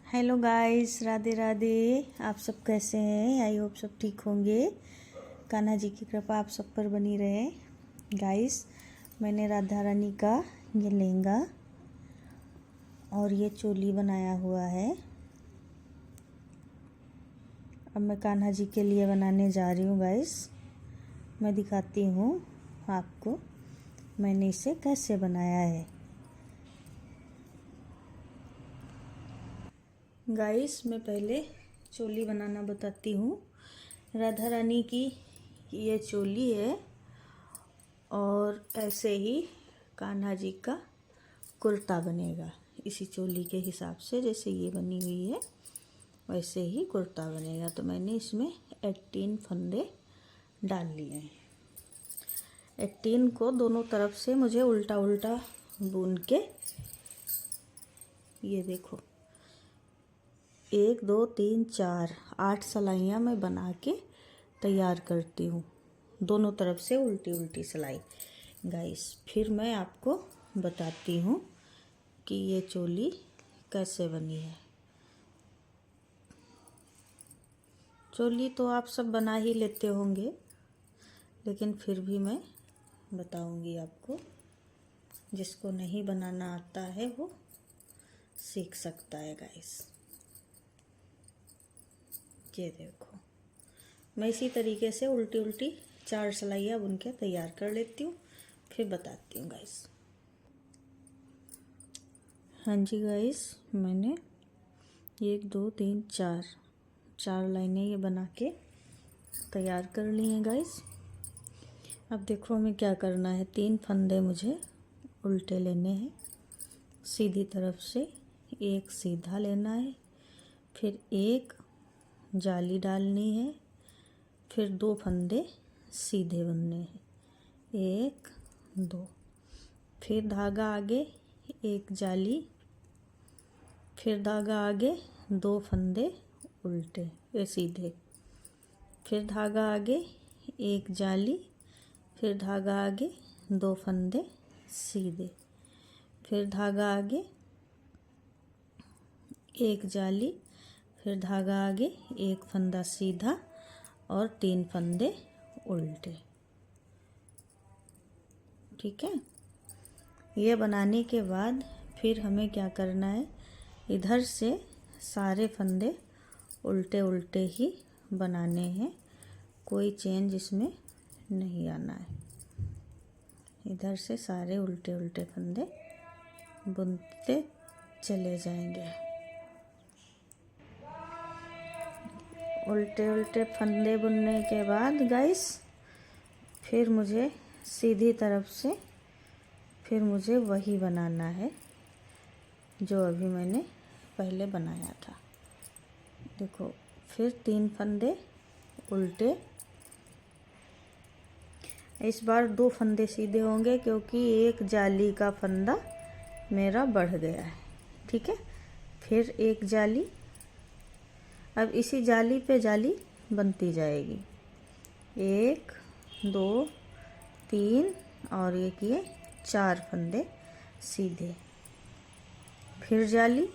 Hello guys, Radhe Radhe. आप सब कैसे हैं? आई होप सब ठीक होंगे। कान्हा जी की कृपा आप सब पर बनी रहे। गाइस, मैंने राधा रानी का ये लहंगा और ये चोली बनाया हुआ है। अब मैं कान्हा जी के लिए बनाने जा रही हूँ। गाइस, मैं दिखाती हूँ आपको मैंने इसे कैसे बनाया है। गाइस, मैं पहले चोली बनाना बताती हूँ। राधा रानी की ये चोली है और ऐसे ही कान्हा जी का कुर्ता बनेगा। इसी चोली के हिसाब से जैसे ये बनी हुई है वैसे ही कुर्ता बनेगा। तो मैंने इसमें 18 फंदे डाल लिए हैं। 18 को दोनों तरफ से मुझे उल्टा उल्टा बुन के, ये देखो, 1 2 3 4 8 सिलाइयाँ मैं बना के तैयार करती हूँ। दोनों तरफ से उल्टी उल्टी सिलाई। गाइस, फिर मैं आपको बताती हूँ कि ये चोली कैसे बनी है। चोली तो आप सब बना ही लेते होंगे, लेकिन फिर भी मैं बताऊँगी आपको। जिसको नहीं बनाना आता है वो सीख सकता है। गाइस, ये देखो, मैं इसी तरीके से उल्टी उल्टी 4 सिलाइयाँ बुन के तैयार कर लेती हूँ, फिर बताती हूँ। गाइस, हाँ जी गाइस, मैंने 1 2 3 4 लाइनें ये बना के तैयार कर ली हैं। गाइस, अब देखो हमें क्या करना है। 3 फंदे मुझे उल्टे लेने हैं, सीधी तरफ से एक सीधा लेना है, फिर एक जाली डालनी है, फिर 2 फंदे सीधे बुनने हैं, 1 2, फिर धागा आगे, एक जाली, फिर धागा आगे, 2 फंदे उल्टे सीधे, फिर धागा आगे, एक जाली, फिर धागा आगे, 2 फंदे सीधे, फिर धागा आगे, एक जाली, फिर धागा आगे, एक फंदा सीधा और 3 फंदे उल्टे। ठीक है। ये बनाने के बाद फिर हमें क्या करना है, इधर से सारे फंदे उल्टे उल्टे ही बनाने हैं, कोई चेंज इसमें नहीं आना है। इधर से सारे उल्टे उल्टे फंदे बुनते चले जाएंगे। उल्टे उल्टे फंदे बुनने के बाद गाइस, फिर मुझे सीधी तरफ से फिर मुझे वही बनाना है जो अभी मैंने पहले बनाया था। देखो, फिर 3 फंदे उल्टे। इस बार 2 फंदे सीधे होंगे क्योंकि एक जाली का फंदा मेरा बढ़ गया है। ठीक है। फिर एक जाली, अब इसी जाली पे जाली बनती जाएगी। 1 2 3 और एक ये 4 फंदे सीधे, फिर जाली,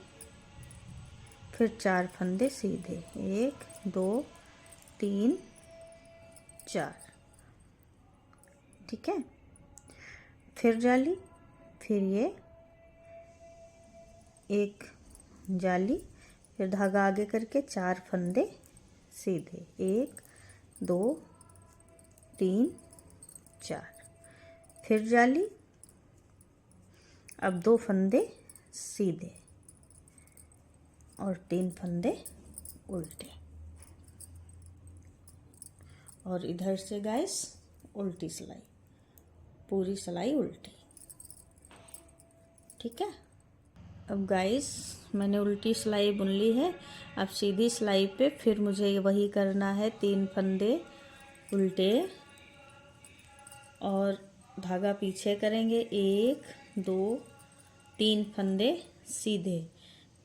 फिर 4 फंदे सीधे, 1 2 3 4। ठीक है। फिर जाली, फिर ये एक जाली, फिर धागा आगे करके 4 फंदे सीधे, 1 2 3 4, फिर जाली, अब 2 फंदे सीधे और 3 फंदे उल्टे, और इधर से गाइस उल्टी सिलाई, पूरी सिलाई उल्टी। ठीक है। अब गाइस, मैंने उल्टी सिलाई बुन ली है। अब सीधी सिलाई पे फिर मुझे वही करना है, 3 फंदे उल्टे और धागा पीछे करेंगे, 1 2 3 फंदे सीधे,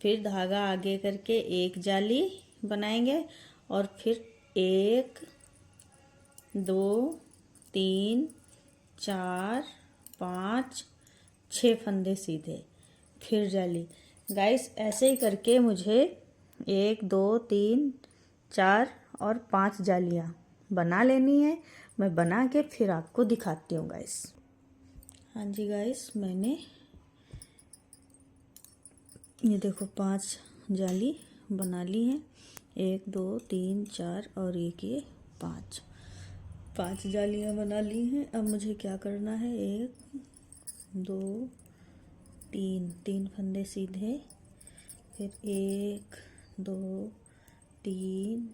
फिर धागा आगे करके एक जाली बनाएंगे और फिर 1 2 3 4 5 6 फंदे सीधे, फिर जाली, गाइस ऐसे ही करके मुझे 1 2 3 4 और 5 जालियाँ बना लेनी है। मैं बना के फिर आपको दिखाती हूँ गाइस। हाँ जी गाइस, मैंने ये देखो 5 जाली बना ली हैं। 1 2 3 4 और एक ये 5 जालियाँ बना ली हैं। अब मुझे क्या करना है, 1 2 3 फंदे सीधे, फिर 1 2 3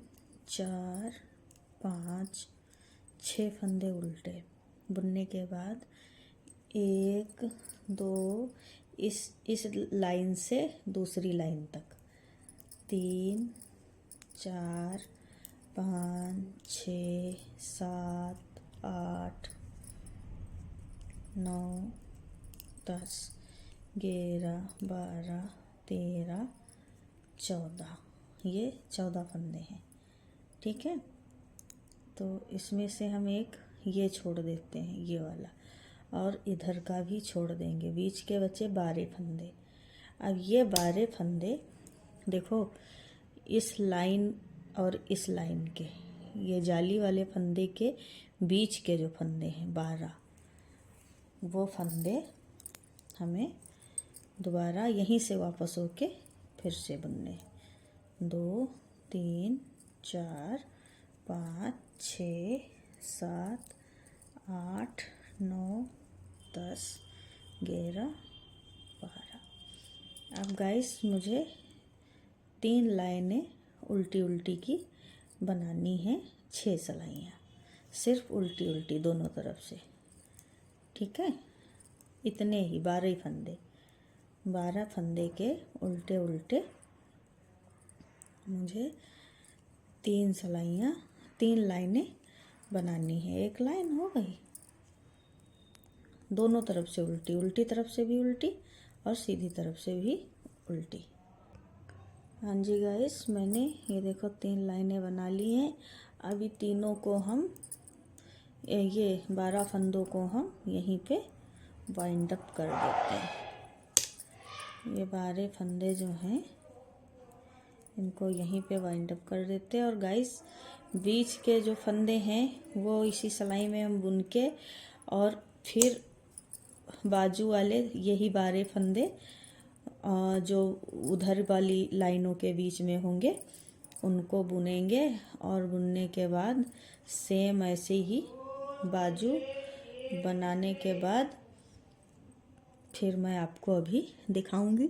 4 5 6 फंदे उल्टे बुनने के बाद 1 2 इस लाइन से दूसरी लाइन तक 3 4 5 6 7 8 9 10 11 12 13 14, ये 14 फंदे हैं। ठीक है, तो इसमें से हम एक ये छोड़ देते हैं, ये वाला, और इधर का भी छोड़ देंगे। बीच के बचे 12 फंदे। अब ये 12 फंदे देखो, इस लाइन और इस लाइन के, ये जाली वाले फंदे के बीच के जो फंदे हैं 12, वो फंदे हमें दोबारा यहीं से वापस होके फिर से बुनने। 2 3 4 5 6 7 8 9 10 11 12। अब गाइस मुझे 3 लाइनें उल्टी उल्टी की बनानी है, 6 सिलाइयाँ, सिर्फ उल्टी उल्टी दोनों तरफ से। ठीक है, इतने ही 12 फंदे के उल्टे उल्टे मुझे 3 सिलाइयाँ, 3 लाइनें बनानी है। एक लाइन हो गई, दोनों तरफ से उल्टी, उल्टी तरफ से भी उल्टी और सीधी तरफ से भी उल्टी। हाँ जी गाइस, मैंने ये देखो 3 लाइनें बना ली हैं। अभी तीनों को हम ये 12 फंदों को हम यहीं पे वाइंड अप कर देते हैं। ये 12 फंदे जो हैं इनको यहीं पे वाइंड अप कर देते हैं। और गाइस बीच के जो फंदे हैं वो इसी सिलाई में हम बुन के, और फिर बाजू वाले यही 12 फंदे जो उधर वाली लाइनों के बीच में होंगे उनको बुनेंगे। और बुनने के बाद सेम ऐसे ही बाजू बनाने के बाद फिर मैं आपको अभी दिखाऊंगी।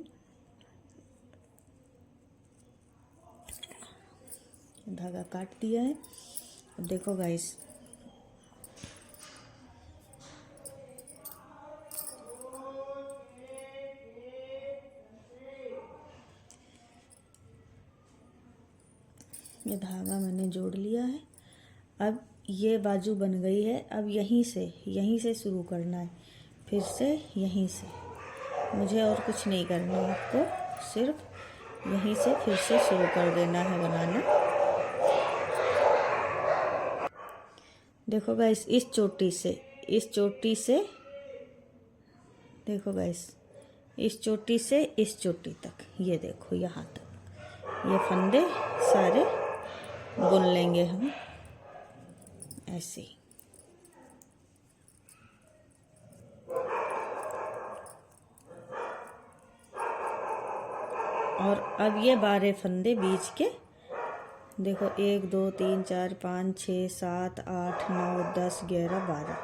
धागा काट दिया है। अब देखो गाइस, ये धागा मैंने जोड़ लिया है। अब ये बाजू बन गई है। अब यहीं से शुरू करना है, फिर से यहीं से। मुझे और कुछ नहीं करना है, आपको सिर्फ यहीं से फिर से शुरू कर देना है बनाना। देखो गाइस, इस चोटी से देखो गाइस, इस चोटी से इस चोटी तक, ये देखो यहाँ तक ये फंदे सारे बुन लेंगे हम ऐसे ही। और अब ये 12 फंदे बीच के देखो, 1 2 3 4 5 6 7 8 9 10 11 12,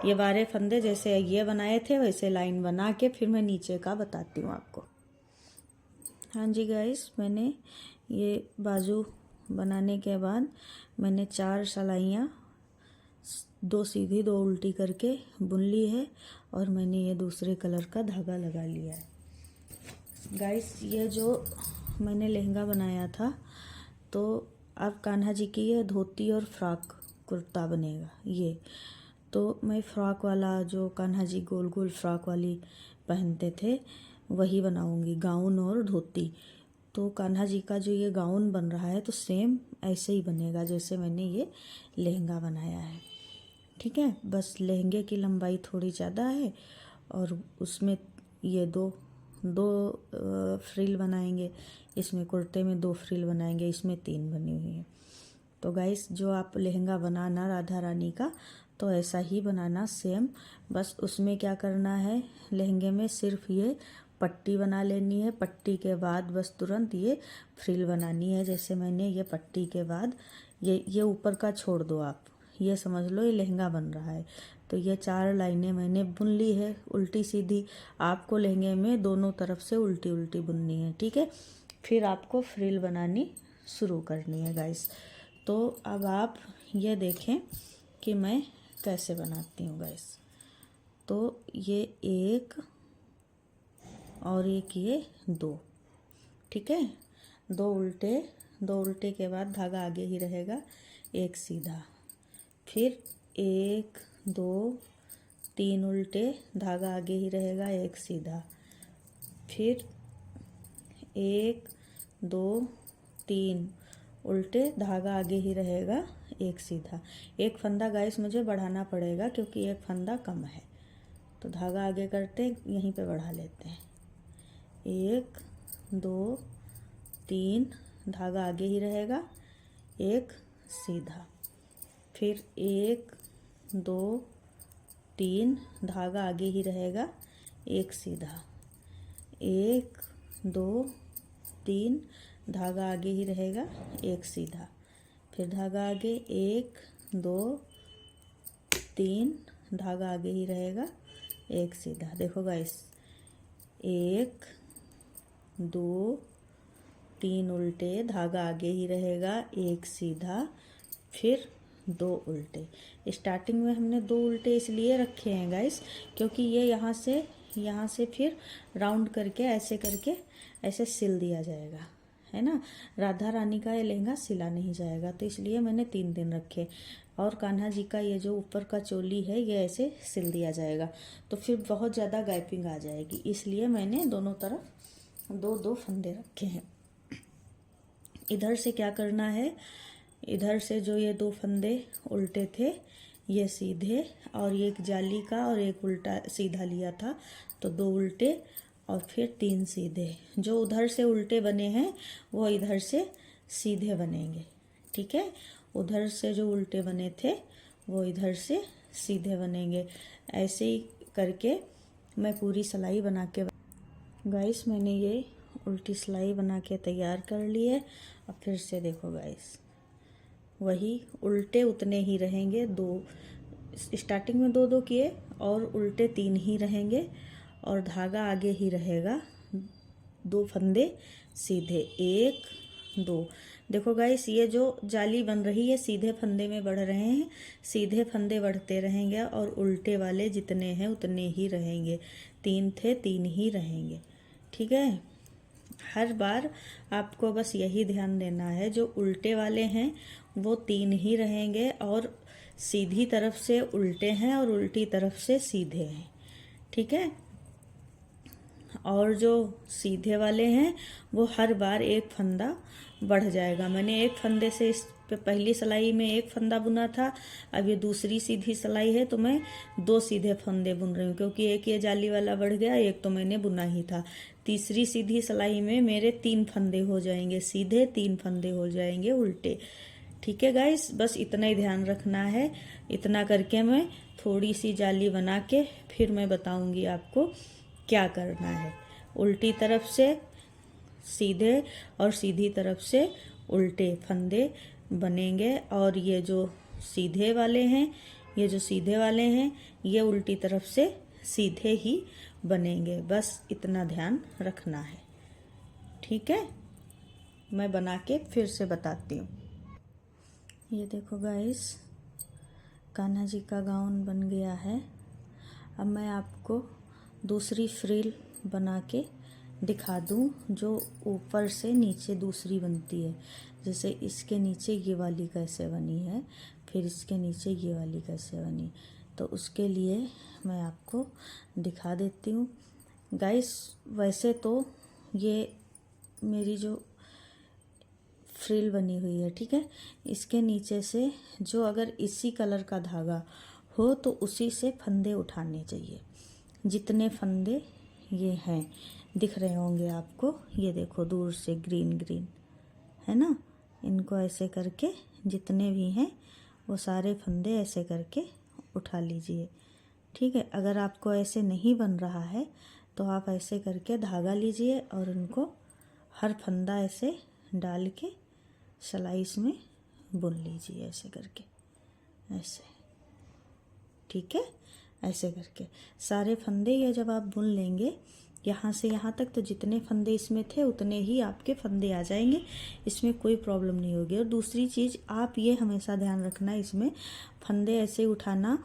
ये 12 फंदे जैसे ये बनाए थे वैसे लाइन बना के फिर मैं नीचे का बताती हूँ आपको। हाँ जी गाइस, मैंने ये बाजू बनाने के बाद मैंने 4 सिलाइयाँ, 2 सीधी 2 उल्टी करके बुन ली है। और मैंने ये दूसरे कलर का धागा लगा लिया है। गाइस ये जो मैंने लहंगा बनाया था, तो अब कान्हा जी की ये धोती और फ्रॉक कुर्ता बनेगा। ये तो मैं फ्रॉक वाला, जो कान्हा जी गोल गोल फ्रॉक वाली पहनते थे, वही बनाऊंगी, गाउन और धोती। तो कान्हा जी का जो ये गाउन बन रहा है तो सेम ऐसे ही बनेगा जैसे मैंने ये लहंगा बनाया है। ठीक है, बस लहंगे की लंबाई थोड़ी ज़्यादा है और उसमें ये 2 2 फ्रिल बनाएंगे, इसमें कुर्ते में 2 फ्रिल बनाएंगे, इसमें 3 बनी हुई है। तो गाइस जो आप लहंगा बनाना राधा रानी का तो ऐसा ही बनाना सेम। बस उसमें क्या करना है, लहंगे में सिर्फ ये पट्टी बना लेनी है। पट्टी के बाद बस तुरंत ये फ्रिल बनानी है। जैसे मैंने ये पट्टी के बाद ये ऊपर का छोड़ दो आप, ये समझ लो ये लहंगा बन रहा है। तो ये 4 लाइनें मैंने बुन ली है उल्टी सीधी। आपको लहंगे में दोनों तरफ से उल्टी उल्टी बुननी है, ठीक है। फिर आपको फ्रिल बनानी शुरू करनी है गाइस। तो अब आप ये देखें कि मैं कैसे बनाती हूँ गाइस। तो ये 1 और एक ये 2, ठीक है। 2 उल्टे के बाद धागा आगे ही रहेगा, 1 सीधा, फिर 1 2 3 उल्टे, धागा आगे ही रहेगा, 1 सीधा, फिर 1 2 3 उल्टे, धागा आगे ही रहेगा, 1 सीधा। एक फंदा गाइस मुझे बढ़ाना पड़ेगा क्योंकि एक फंदा कम है, तो धागा आगे करते यहीं पे बढ़ा लेते हैं। 1 2 3, धागा आगे ही रहेगा, 1 सीधा, फिर 1 2 3, धागा आगे ही रहेगा, 1 सीधा, 1 2 3, धागा आगे ही रहेगा, 1 सीधा, फिर धागा आगे, 1 2 3, धागा आगे ही रहेगा, 1 सीधा। देखो गाइस, 1 2 3 उल्टे, धागा आगे ही रहेगा, 1 सीधा, फिर 2 उल्टे। स्टार्टिंग में हमने 2 उल्टे इसलिए रखे हैं गाइस क्योंकि ये यहाँ से फिर राउंड करके ऐसे सिल दिया जाएगा, है ना। राधा रानी का ये लहंगा सिला नहीं जाएगा, तो इसलिए मैंने 3 दिन रखे। और कान्हा जी का ये जो ऊपर का चोली है ये ऐसे सिल दिया जाएगा, तो फिर बहुत ज़्यादा गैपिंग आ जाएगी, इसलिए मैंने दोनों तरफ 2-2 फंदे रखे हैं। इधर से क्या करना है, इधर से जो ये 2 फंदे उल्टे थे ये सीधे, और एक जाली का और एक उल्टा सीधा लिया था, तो 2 उल्टे और फिर 3 सीधे। जो उधर से उल्टे बने हैं वो इधर से सीधे बनेंगे, ठीक है। उधर से जो उल्टे बने थे वो इधर से सीधे बनेंगे। ऐसे ही करके मैं पूरी सिलाई बना के गाइस, मैंने ये उल्टी सिलाई बना के तैयार कर ली है। अब फिर से देखो गाइस, वही उल्टे उतने ही रहेंगे, 2 स्टार्टिंग में 2-2 किए और उल्टे 3 ही रहेंगे, और धागा आगे ही रहेगा, 2 फंदे सीधे, 1 2। देखो गाइस, ये जो जाली बन रही है सीधे फंदे में बढ़ रहे हैं, सीधे फंदे बढ़ते रहेंगे और उल्टे वाले जितने हैं उतने ही रहेंगे। 3 थे 3 ही रहेंगे, ठीक है। हर बार आपको बस यही ध्यान देना है, जो उल्टे वाले हैं वो 3 ही रहेंगे, और सीधी तरफ से उल्टे हैं और उल्टी तरफ से सीधे हैं, ठीक है। और जो सीधे वाले हैं वो हर बार 1 फंदा बढ़ जाएगा। मैंने 1 फंदे से इस पे पहली सिलाई में 1 फंदा बुना था, अब ये दूसरी सीधी सिलाई है तो मैं 2 सीधे फंदे बुन रही हूँ, क्योंकि एक ये जाली वाला बढ़ गया, एक तो मैंने बुना ही था। तीसरी सीधी सिलाई में मेरे 3 फंदे हो जाएंगे सीधे, 3 फंदे हो जाएंगे उल्टे, ठीक है गाइस। बस इतना ही ध्यान रखना है। इतना करके मैं थोड़ी सी जाली बना के फिर मैं बताऊंगी आपको क्या करना है। उल्टी तरफ से सीधे और सीधी तरफ से उल्टे फंदे बनेंगे, और ये जो सीधे वाले हैं ये उल्टी तरफ से सीधे ही बनेंगे। बस इतना ध्यान रखना है, ठीक है। मैं बना के फिर से बताती हूँ। ये देखो गाइस, कान्हा जी का गाउन बन गया है। अब मैं आपको दूसरी फ्रिल बना के दिखा दूँ, जो ऊपर से नीचे दूसरी बनती है। जैसे इसके नीचे ये वाली कैसे बनी है, फिर इसके नीचे ये वाली कैसे बनी, तो उसके लिए मैं आपको दिखा देती हूँ गाइस। वैसे तो ये मेरी जो फ्रिल बनी हुई है, ठीक है, इसके नीचे से जो अगर इसी कलर का धागा हो तो उसी से फंदे उठाने चाहिए। जितने फंदे ये हैं, दिख रहे होंगे आपको, ये देखो दूर से ग्रीन ग्रीन है ना। इनको ऐसे करके जितने भी हैं वो सारे फंदे ऐसे करके उठा लीजिए, ठीक है। अगर आपको ऐसे नहीं बन रहा है तो आप ऐसे करके धागा लीजिए और उनको हर फंदा ऐसे डाल के स्लाइस में बुन लीजिए, ऐसे करके, ऐसे, ठीक है। ऐसे करके सारे फंदे ये जब आप बुन लेंगे यहाँ से यहाँ तक, तो जितने फंदे इसमें थे उतने ही आपके फंदे आ जाएंगे, इसमें कोई प्रॉब्लम नहीं होगी। और दूसरी चीज़ आप ये हमेशा ध्यान रखना, इसमें फंदे ऐसे उठाना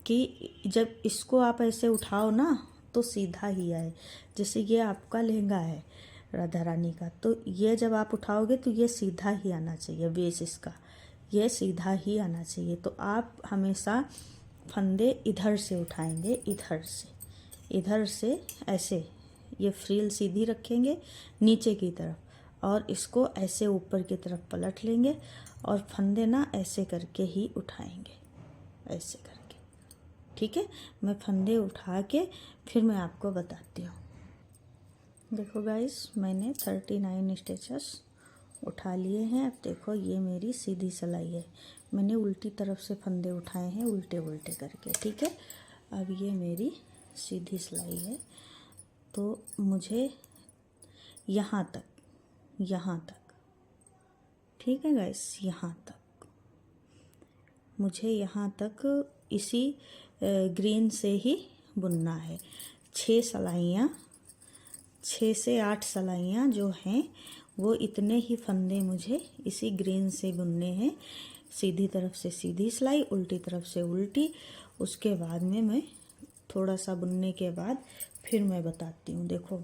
कि जब इसको आप ऐसे उठाओ ना तो सीधा ही आए। जैसे ये आपका लहंगा है राधा रानी का, तो ये जब आप उठाओगे तो ये सीधा ही आना चाहिए, बेस इसका ये सीधा ही आना चाहिए। तो आप हमेशा फंदे इधर से उठाएंगे, इधर से ऐसे, ये फ्रिल सीधी रखेंगे नीचे की तरफ और इसको ऐसे ऊपर की तरफ पलट लेंगे और फंदे ना ऐसे करके ही उठाएंगे, ऐसे करके, ठीक है। मैं फंदे उठा के फिर मैं आपको बताती हूँ। देखो गाइस, मैंने 39 स्टिचेस उठा लिए हैं। अब देखो ये मेरी सीधी सिलाई है, मैंने उल्टी तरफ से फंदे उठाए हैं, उल्टे उल्टे करके, ठीक है। अब ये मेरी सीधी सिलाई है, तो मुझे यहाँ तक, ठीक है गाइस, यहाँ तक मुझे यहाँ तक इसी ग्रीन से ही बुनना है। 6 से 8 सिलाइयाँ जो हैं वो इतने ही फंदे मुझे इसी ग्रीन से बुनने हैं। सीधी तरफ से सीधी सिलाई, उल्टी तरफ से उल्टी। उसके बाद में मैं थोड़ा सा बुनने के बाद फिर मैं बताती हूँ। देखो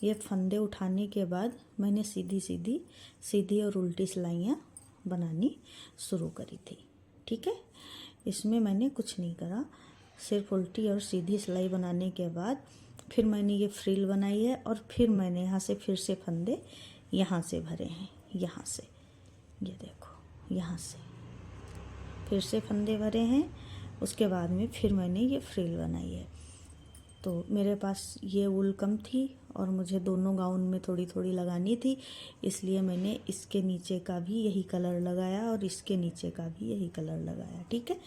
ये फंदे उठाने के बाद मैंने सीधी और उल्टी सिलाइयाँ बनानी शुरू करी थी, ठीक है। इसमें मैंने कुछ नहीं करा, सिर्फ उल्टी और सीधी सिलाई बनाने के बाद फिर मैंने ये फ्रिल बनाई है और फिर मैंने यहाँ से फिर से फंदे यहाँ से भरे हैं, यहाँ से, ये देखो यहाँ से फिर से फंदे भरे हैं। उसके बाद में फिर मैंने ये फ्रिल बनाई है। तो मेरे पास ये वूल कम थी और मुझे दोनों गाउन में थोड़ी थोड़ी लगानी थी, इसलिए मैंने इसके नीचे का भी यही कलर लगाया और इसके नीचे का भी यही कलर लगाया, ठीक है।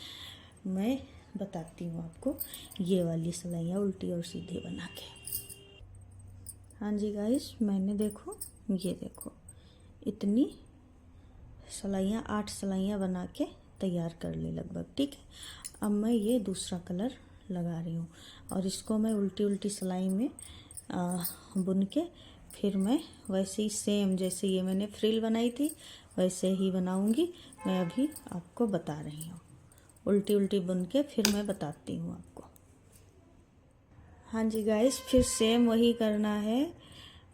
मैं बताती हूँ आपको ये वाली सिलाइयाँ उल्टी और सीधी बना के। हाँ जी गाइस, मैंने देखो, ये देखो इतनी सिलाइयाँ, 8 सिलाइयाँ बना के तैयार कर ली लगभग, ठीक है। अब मैं ये दूसरा कलर लगा रही हूँ और इसको मैं उल्टी उल्टी सिलाई में बुन के फिर मैं वैसे ही सेम जैसे ये मैंने फ्रिल बनाई थी वैसे ही बनाऊंगी। मैं अभी आपको बता रही हूँ, उल्टी उल्टी बुन के फिर मैं बताती हूँ आपको। हाँ जी गाइस, फिर सेम वही करना है।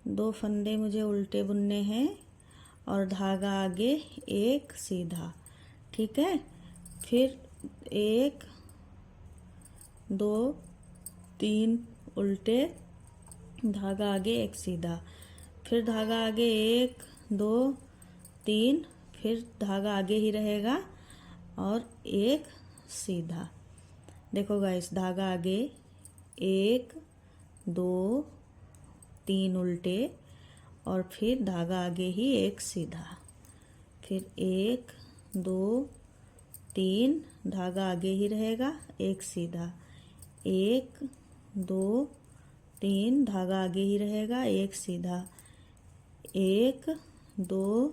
2 फंदे मुझे उल्टे बुनने हैं और धागा आगे एक सीधा, ठीक है। फिर 1 2 3 उल्टे, धागा आगे एक सीधा, फिर धागा आगे 1 2 3, फिर धागा आगे ही रहेगा और एक सीधा। देखो गाइस, धागा आगे 1 2 3 उल्टे और फिर धागा आगे ही एक सीधा, फिर 1 2 3, धागा आगे ही रहेगा एक सीधा, 1 2 3, धागा आगे ही रहेगा एक सीधा, 1 2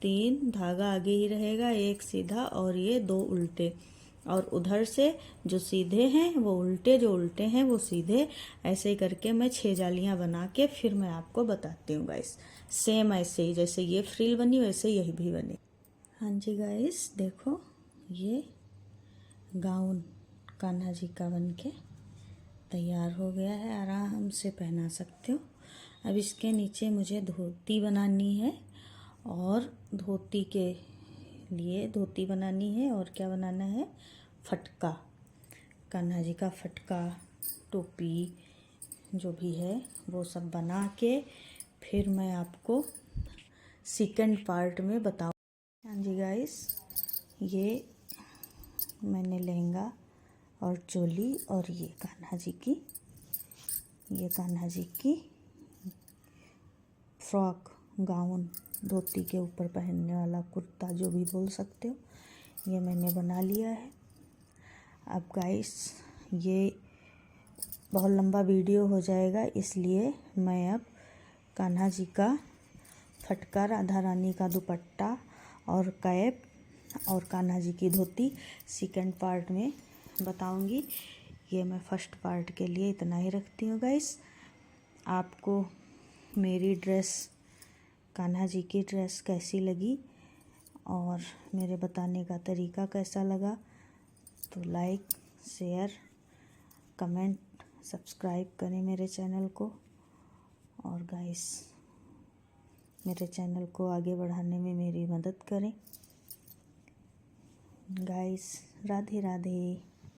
3, धागा आगे ही रहेगा एक सीधा और ये 2 उल्टे। और उधर से जो सीधे हैं वो उल्टे, जो उल्टे हैं वो सीधे। ऐसे करके मैं 6 जालियां बना के फिर मैं आपको बताती हूँ गाइस। सेम ऐसे ही जैसे ये फ्रिल बनी वैसे यही भी बनी। हाँ जी गाइस, देखो ये गाउन कान्हा जी का बन के तैयार हो गया है, आराम से पहना सकते हो। अब इसके नीचे मुझे धोती बनानी है और धोती के लिए धोती बनानी है और क्या बनाना है, फटका, कान्हा जी का फटका, टोपी जो भी है वो सब बना के फिर मैं आपको सेकंड पार्ट में बताऊँ। हाँ जी गाइस, ये मैंने लहंगा और चोली और ये कान्हा जी की फ्रॉक, गाउन, धोती के ऊपर पहनने वाला कुर्ता, जो भी बोल सकते हो, ये मैंने बना लिया है। अब गाइस ये बहुत लंबा वीडियो हो जाएगा, इसलिए मैं अब कान्हा जी का फटका, राधा रानी का दुपट्टा और कैप और कान्हा जी की धोती सेकंड पार्ट में बताऊंगी। ये मैं फर्स्ट पार्ट के लिए इतना ही रखती हूँ गाइस। आपको मेरी ड्रेस, कान्हा जी की ड्रेस कैसी लगी और मेरे बताने का तरीका कैसा लगा, तो लाइक, शेयर, कमेंट, सब्सक्राइब करें मेरे चैनल को। और गाइस मेरे चैनल को आगे बढ़ाने में मेरी मदद करें। गाइस राधे राधे।